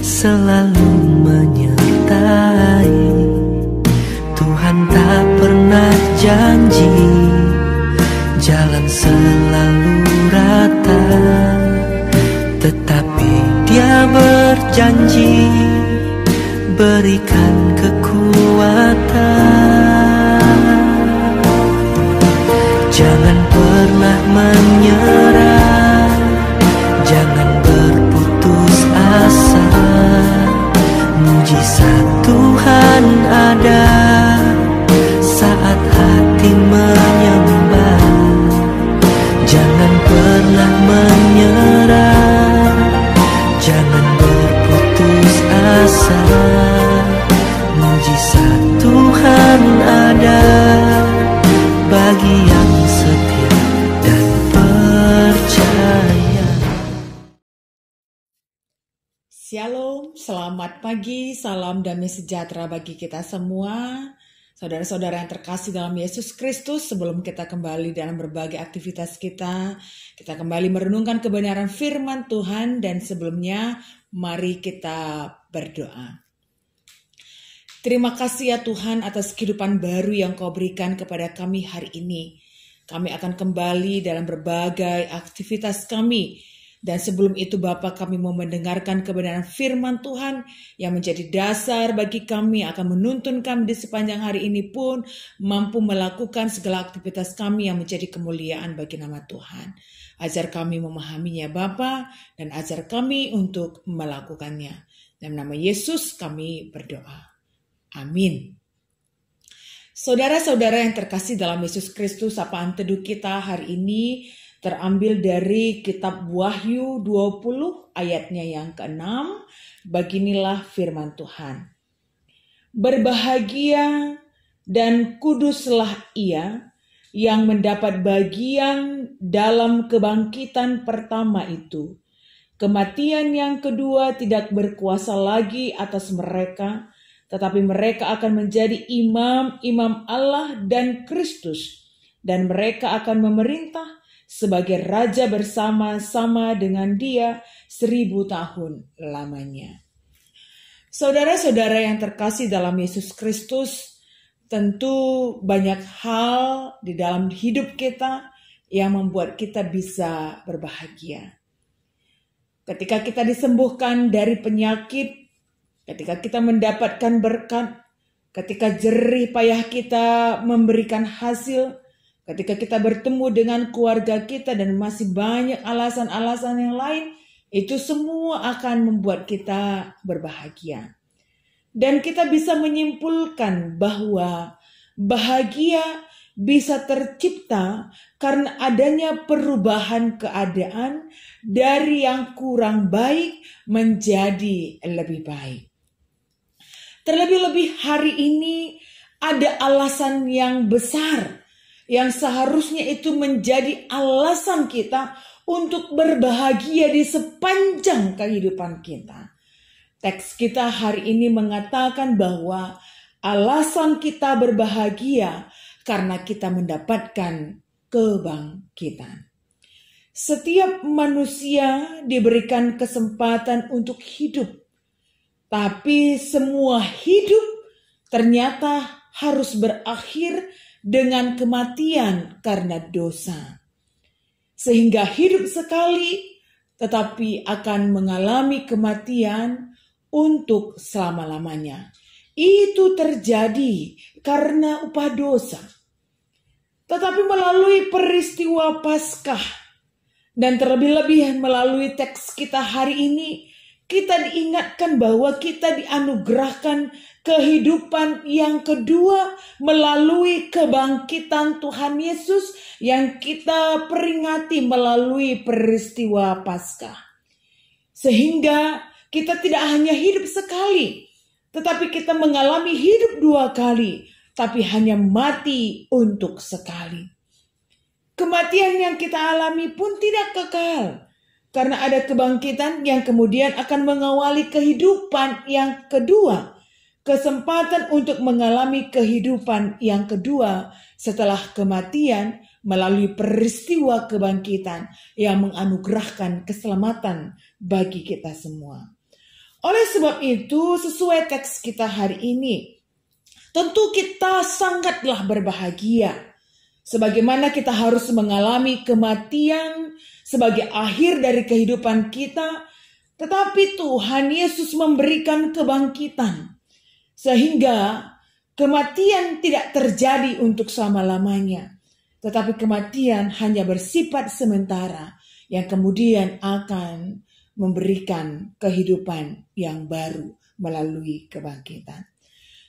selalu menyertai. Tuhan tak pernah janji jalan selalu rata, tetapi Dia berjanji berikan kekuatan. Jangan pernah menyerah, jangan berputus asa. Mujizat Tuhan ada saat hati menyembah. Jangan pernah menyerah, jangan berputus asa. Mujizat Tuhan ada bagi yang setia dan percaya. Shalom, selamat pagi, salam damai sejahtera bagi kita semua. Saudara-saudara yang terkasih dalam Yesus Kristus, sebelum kita kembali dalam berbagai aktivitas kita kembali merenungkan kebenaran firman Tuhan, dan sebelumnya mari kita berdoa. Terima kasih ya Tuhan atas kehidupan baru yang Kau berikan kepada kami hari ini. Kami akan kembali dalam berbagai aktivitas kami. Dan sebelum itu Bapa, kami mau mendengarkan kebenaran firman Tuhan yang menjadi dasar bagi kami, akan menuntun kami di sepanjang hari ini pun mampu melakukan segala aktivitas kami yang menjadi kemuliaan bagi nama Tuhan. Ajar kami memahaminya Bapa, dan ajar kami untuk melakukannya. Dalam nama Yesus kami berdoa. Amin. Saudara-saudara yang terkasih dalam Yesus Kristus, sapaan teduh kita hari ini terambil dari kitab Wahyu 20 ayatnya yang ke-6. Beginilah firman Tuhan. Berbahagia dan kuduslah ia yang mendapat bagian dalam kebangkitan pertama itu. Kematian yang kedua tidak berkuasa lagi atas mereka, tetapi mereka akan menjadi imam-imam Allah dan Kristus, dan mereka akan memerintah sebagai raja bersama-sama dengan Dia 1000 tahun lamanya. Saudara-saudara yang terkasih dalam Yesus Kristus, tentu banyak hal di dalam hidup kita yang membuat kita bisa berbahagia. Ketika kita disembuhkan dari penyakit, ketika kita mendapatkan berkat, ketika jerih payah kita memberikan hasil, ketika kita bertemu dengan keluarga kita, dan masih banyak alasan-alasan yang lain, itu semua akan membuat kita berbahagia. Dan kita bisa menyimpulkan bahwa bahagia bisa tercipta karena adanya perubahan keadaan dari yang kurang baik menjadi lebih baik. Terlebih-lebih hari ini ada alasan yang besar yang seharusnya itu menjadi alasan kita untuk berbahagia di sepanjang kehidupan kita. Teks kita hari ini mengatakan bahwa alasan kita berbahagia karena kita mendapatkan kebangkitan. Setiap manusia diberikan kesempatan untuk hidup, tapi semua hidup ternyata harus berakhir dengan kematian karena dosa. Sehingga hidup sekali tetapi akan mengalami kematian untuk selama-lamanya. Itu terjadi karena upah dosa. Tetapi melalui peristiwa Paskah dan terlebih-lebih melalui teks kita hari ini, kita diingatkan bahwa kita dianugerahkan kehidupan yang kedua melalui kebangkitan Tuhan Yesus yang kita peringati melalui peristiwa Paskah. Sehingga kita tidak hanya hidup sekali, tetapi kita mengalami hidup 2 kali, tapi hanya mati untuk sekali. Kematian yang kita alami pun tidak kekal, karena ada kebangkitan yang kemudian akan mengawali kehidupan yang kedua. Kesempatan untuk mengalami kehidupan yang kedua setelah kematian melalui peristiwa kebangkitan yang menganugerahkan keselamatan bagi kita semua. Oleh sebab itu, sesuai teks kita hari ini, tentu kita sangatlah berbahagia. Sebagaimana kita harus mengalami kematian sebagai akhir dari kehidupan kita, tetapi Tuhan Yesus memberikan kebangkitan. Sehingga kematian tidak terjadi untuk selama-lamanya. Tetapi kematian hanya bersifat sementara yang kemudian akan memberikan kehidupan yang baru melalui kebangkitan.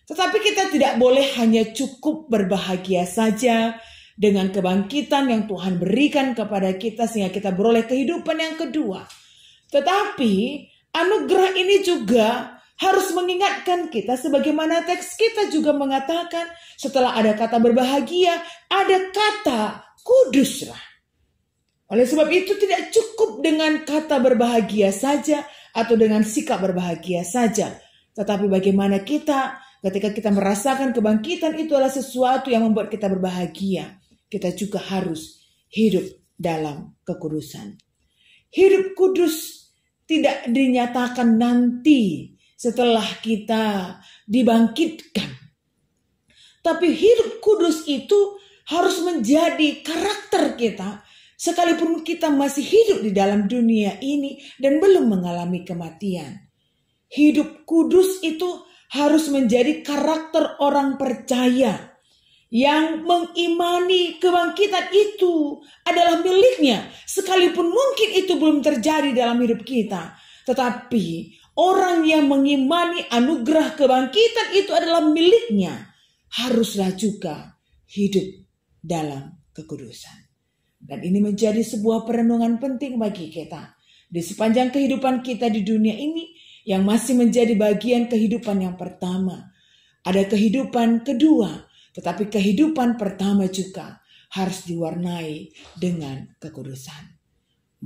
Tetapi kita tidak boleh hanya cukup berbahagia saja dengan kebangkitan yang Tuhan berikan kepada kita sehingga kita beroleh kehidupan yang kedua. Tetapi anugerah ini juga harus mengingatkan kita sebagaimana teks kita juga mengatakan setelah ada kata berbahagia, ada kata kuduslah. Oleh sebab itu tidak cukup dengan kata berbahagia saja atau dengan sikap berbahagia saja. Tetapi bagaimana kita ketika kita merasakan kebangkitan itu adalah sesuatu yang membuat kita berbahagia. Kita juga harus hidup dalam kekudusan. Hidup kudus tidak dinyatakan nanti setelah kita dibangkitkan. Tapi hidup kudus itu harus menjadi karakter kita sekalipun kita masih hidup di dalam dunia ini dan belum mengalami kematian. Hidup kudus itu harus menjadi karakter orang percaya yang mengimani kebangkitan itu adalah miliknya sekalipun mungkin itu belum terjadi dalam hidup kita. Tetapi orang yang mengimani anugerah kebangkitan itu adalah miliknya haruslah juga hidup dalam kekudusan. Dan ini menjadi sebuah perenungan penting bagi kita di sepanjang kehidupan kita di dunia ini yang masih menjadi bagian kehidupan yang pertama. Ada kehidupan kedua, tetapi kehidupan pertama juga harus diwarnai dengan kekudusan.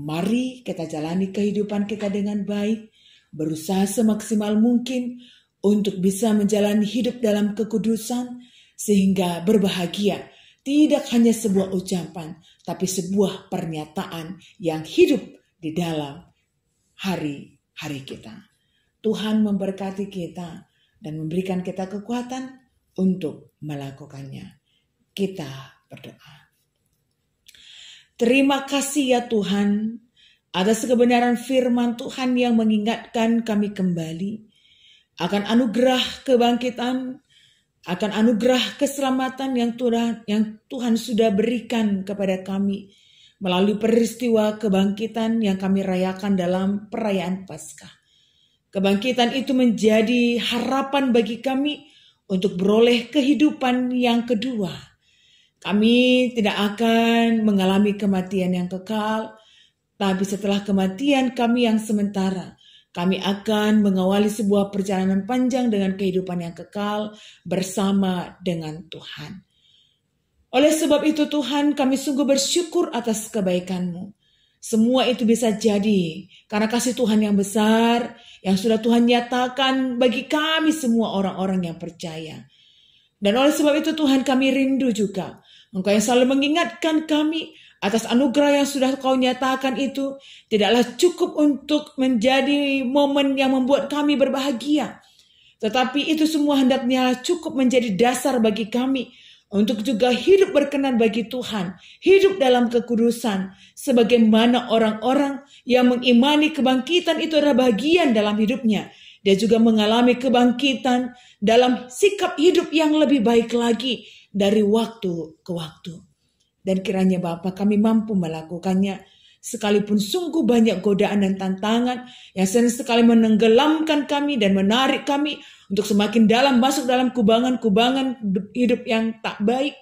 Mari kita jalani kehidupan kita dengan baik, berusaha semaksimal mungkin untuk bisa menjalani hidup dalam kekudusan sehingga berbahagia tidak hanya sebuah ucapan, tapi sebuah pernyataan yang hidup di dalam hari-hari kita. Tuhan memberkati kita dan memberikan kita kekuatan untuk melakukannya. Kita berdoa. Terima kasih ya Tuhan atas kebenaran firman Tuhan yang mengingatkan kami kembali akan anugerah kebangkitan, akan anugerah keselamatan yang Tuhan sudah berikan kepada kami melalui peristiwa kebangkitan yang kami rayakan dalam perayaan Paskah. Kebangkitan itu menjadi harapan bagi kami untuk beroleh kehidupan yang kedua. Kami tidak akan mengalami kematian yang kekal, tapi setelah kematian kami yang sementara, kami akan mengawali sebuah perjalanan panjang dengan kehidupan yang kekal bersama dengan Tuhan. Oleh sebab itu Tuhan, kami sungguh bersyukur atas kebaikan-Mu. Semua itu bisa jadi karena kasih Tuhan yang besar yang sudah Tuhan nyatakan bagi kami semua orang-orang yang percaya. Dan oleh sebab itu Tuhan, kami rindu juga Engkau yang selalu mengingatkan kami atas anugerah yang sudah Kau nyatakan itu tidaklah cukup untuk menjadi momen yang membuat kami berbahagia. Tetapi itu semua hendaknya cukup menjadi dasar bagi kami untuk juga hidup berkenan bagi Tuhan, hidup dalam kekudusan, sebagaimana orang-orang yang mengimani kebangkitan itu adalah bagian dalam hidupnya. Dia juga mengalami kebangkitan dalam sikap hidup yang lebih baik lagi dari waktu ke waktu. Dan kiranya Bapa kami mampu melakukannya sekalipun sungguh banyak godaan dan tantangan yang sering sekali menenggelamkan kami dan menarik kami untuk semakin dalam masuk dalam kubangan-kubangan hidup yang tak baik.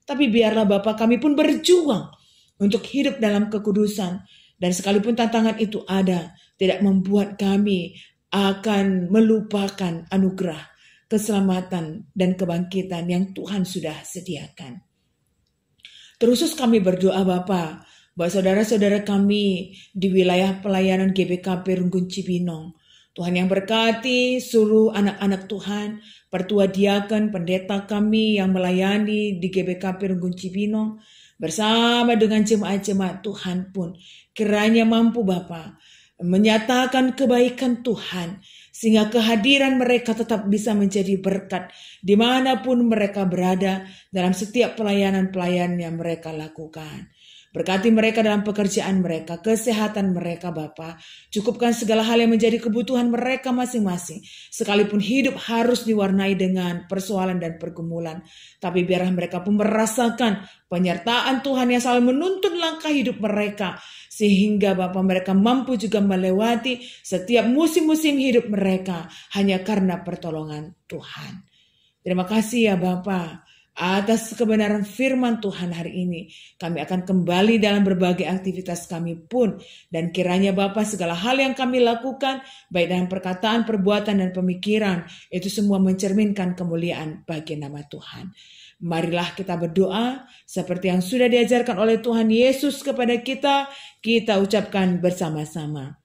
Tapi biarlah Bapa kami pun berjuang untuk hidup dalam kekudusan. Dan sekalipun tantangan itu ada, tidak membuat kami akan melupakan anugerah, keselamatan, dan kebangkitan yang Tuhan sudah sediakan. Terus kami berdoa Bapa, buat saudara-saudara kami di wilayah pelayanan GBKP Rungkun Cibinong. Tuhan yang berkati seluruh anak-anak Tuhan, pertua diaken, pendeta kami yang melayani di GBKP Rungkun Cibinong. bersama dengan jemaat-jemaat Tuhan pun kiranya mampu Bapa menyatakan kebaikan Tuhan, sehingga kehadiran mereka tetap bisa menjadi berkat dimanapun mereka berada dalam setiap pelayanan-pelayanan yang mereka lakukan. Berkati mereka dalam pekerjaan mereka, kesehatan mereka Bapa. Cukupkan segala hal yang menjadi kebutuhan mereka masing-masing. Sekalipun hidup harus diwarnai dengan persoalan dan pergumulan. Tapi biarlah mereka pun merasakan penyertaan Tuhan yang selalu menuntun langkah hidup mereka. Sehingga Bapa mereka mampu juga melewati setiap musim-musim hidup mereka. Hanya karena pertolongan Tuhan. Terima kasih ya Bapa. Atas kebenaran firman Tuhan hari ini, kami akan kembali dalam berbagai aktivitas kami pun. Dan kiranya Bapa segala hal yang kami lakukan, baik dalam perkataan, perbuatan, dan pemikiran, itu semua mencerminkan kemuliaan bagi nama Tuhan. Marilah kita berdoa seperti yang sudah diajarkan oleh Tuhan Yesus kepada kita, kita ucapkan bersama-sama.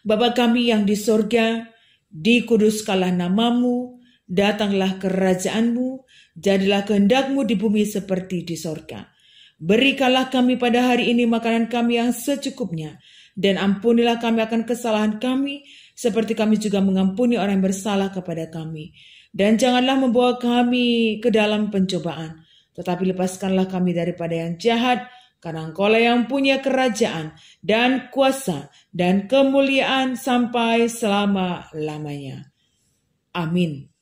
Bapa kami yang di sorga, dikuduskanlah namamu, datanglah kerajaanmu, jadilah kehendak-Mu di bumi seperti di sorga. Berikanlah kami pada hari ini makanan kami yang secukupnya, dan ampunilah kami akan kesalahan kami, seperti kami juga mengampuni orang yang bersalah kepada kami. Dan janganlah membawa kami ke dalam pencobaan, tetapi lepaskanlah kami daripada yang jahat, karena Engkau-lah yang punya kerajaan, dan kuasa, dan kemuliaan sampai selama-lamanya. Amin.